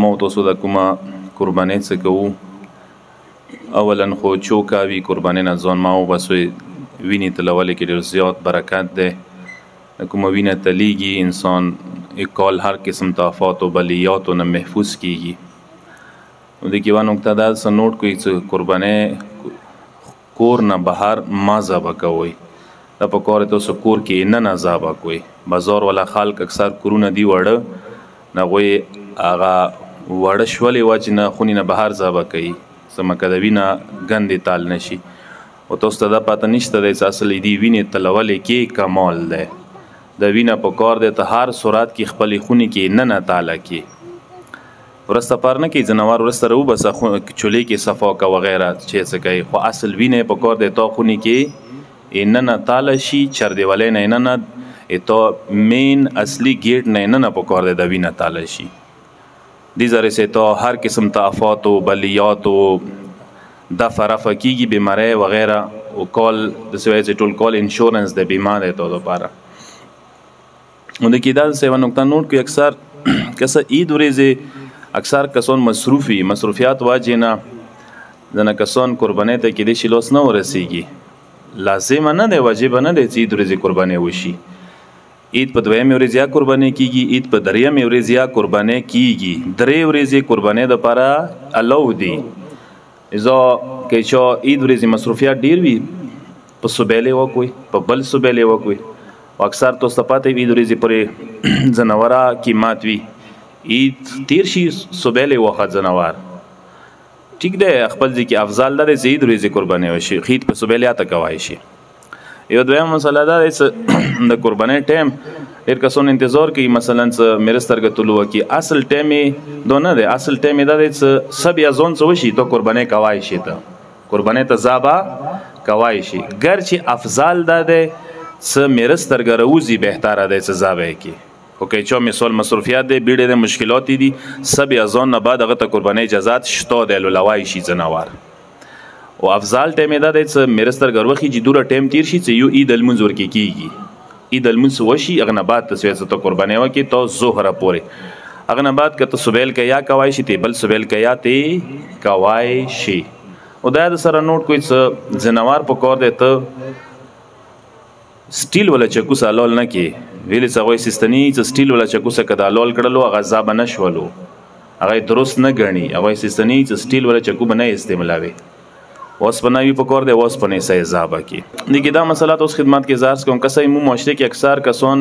مو تاسو د کومه قربانۍ څه کوو. اولا خو چوکاوي قربانۍ نه ځان ما وباسئ. وینې تلولې کې ډېر زیات برکت دی. د کومه وینه تلیږي انسان کال هر قسم ته آفاتو بلیاتو نه محفوظ کیږي. نو دې کې یوه نکته دا څه نوټ کړئ چې قربانۍ کور نه بهر ما ذبح کوئ. دا په کار تاسو کور کې نه ذبح کوئ. بازار والا خلک اکثر کورونه دي وړه نه هغوی هغه وړه شولې وه چې نه خونې نه بهر ذبح کوي ځکه د وینه ګندې تال نه شي. او تاسو ته دا پته نشته دی چې اصل دې وینې تلولې کې کمال دی. د وینه په کار دی ته هر صورت کې خپلې خونې کې نه تاله کې ورسته پار نه کوي ځناور ورسته راوباسه چولې کې صفا که وغیره چې څه کوي خو اصل وینه په کار دی تا خونې کې نه تاله شي چردیولی نه تا مین اصلي گیټ نه په کار دی د وینه تاله شي. دې ذریعې سے تا هر قسم ته آفاتو بلیاتو دفع رفع کیږي بیماری وغیره او کال داسې وایي چې ټول کال انشورنس دی بیمه دی تا دپاره. نو د کې دا داسې یوه نکته نوټ کړئ اکثر که څه عید ورځې اکثر کسان مصروف وي مصروفیات واجې نه ځینې کسان قربانۍ ته کیدای شي لاس نه ورسیږي. لازمه نه دی واجبه نه دی چې عید ورځې قربانۍ وشي. عید په دویمې ورځې یا قربانۍ کیږي عید په دریمې ورځې یا قربانۍ کیږي. درې ورځې قربانۍ دپاره الو دي. ځا که چا عید ورځې مصروفیات ډېر وي په صوبیلې وکوئ په بل صوبیلې وکوئ. او اکثر تاسو ته پته وي عید ورځې پورې ځناوره قیمت وي. عید تیر شي صوبیلې وخت ځناور ټیک دی خپل ځای کې افضل ده چې عید ورځې قربانۍ وشي عید په صوبیلې ته کوای شي. یو دویمه مسله دا دی چې د قربانۍ ټایم ډېر کسان انتظار کوي مثلا څه میره سترګه طلوع وکړي. اصل ټایم یې دا نه دی. اصل ټایم یې دا دی چې سب یا ځان څه وشي ته قربانۍ کوای شي ته قربانۍ ته ذبح کوای شي. ګرچې افضل دا دی څه میره سترګه راوځي بهتره دی چې ذبح یې کړي. خو که چا مثال مصروفیات دی بیړې دی مشکلات دي سب یا ځان نه بعد هغه ته قربانۍ اجازات شته دی لولوای شي ځناور. او افضل ټایم یې دا دی چې میره سترګه وروخیږي دوره ټایم تیر شي چې یو عید المنځ ورکې کیږي. عید المنځ وشي هغه نه بعد ته څه ته قربانۍ وکړي تا ظهره پورې هغه نه بعد که ته صبیل که یا کوای شي ته بل صبیل که یا ته کوای شي. او دا د سره نوټ کوئ چې ځناور په کار دی ته سټیل ولا چکوسه حلال نه کړي. ویلې چې هغوی سیستني چې سټیل ولا چکوسه که د حلال کړلو هغه ذبح نه شولو هغه درست نه ګڼي. هغوی سیستني چې سټیل ولا چکو به نه استعمالوي. اوسپنه وي په کار دی اوسپنې سه ذبح کړي. دې کې دا مسله اوس خدمت کې زارس کوم که څه مو معاشره کې اکثر کسان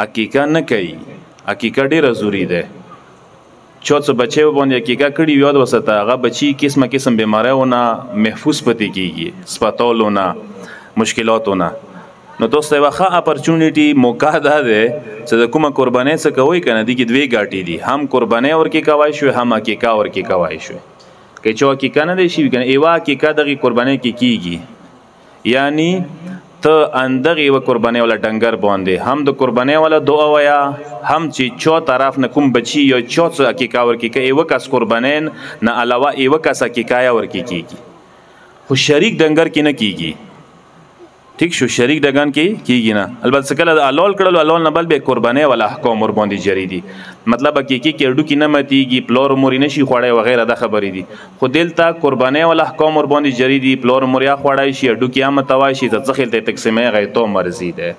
عقیقه نه کوي. عقیقه ډېره ضروري ده. چا څه بچی باندې عقیقه کړي یاد وساته هغه بچي قسمه قسم بیماریو نه محفوظ پاتې کیږي سپتالو نه مشکلاتو نه. نو تاسو ته یوه ښه اپرچونیټي موقع دا دی چې د کومه قربانۍ څه کوئ که نه دې کې دوې ګټې دي. هم قربانۍ ورکې کوای شوې هم عقیقه ورکې کوای شوې. که چا عقیقه نه دی شوي که نه یوه عقیقه دغې قربانۍ کې کیږي. یعنی ته اندغې یوه قربانۍ والا ډنګر باندې هم د قربانۍ والا دعا وایه هم چې چا طرف نه کوم بچي یا چا څه عقیقه ورکړي که یوه کس قربانۍ نه علاوه یوه کس عقیقه یا ورکې کیږي. خو شریک ډنګر کې نه کیږي. ٹھیک شو شریک ډګان کې کیږي نه. البته څه کله د حلال کړلو حلال نه بل بیا قربانۍ والا احکام ورباندې جاري دي. مطلب حقیقي کې هډوکي نه ماتېږي پلار مور یې نشي خوړی وغیره دا خبرې دي. خو دلته قربانۍ والا احکام ورباندې جاري دي. پلار مور یا خوړی شي هډوکي یا ماتوای شي ته څه خیل ته تقسیمۍ هغه یې تو مرضي دی.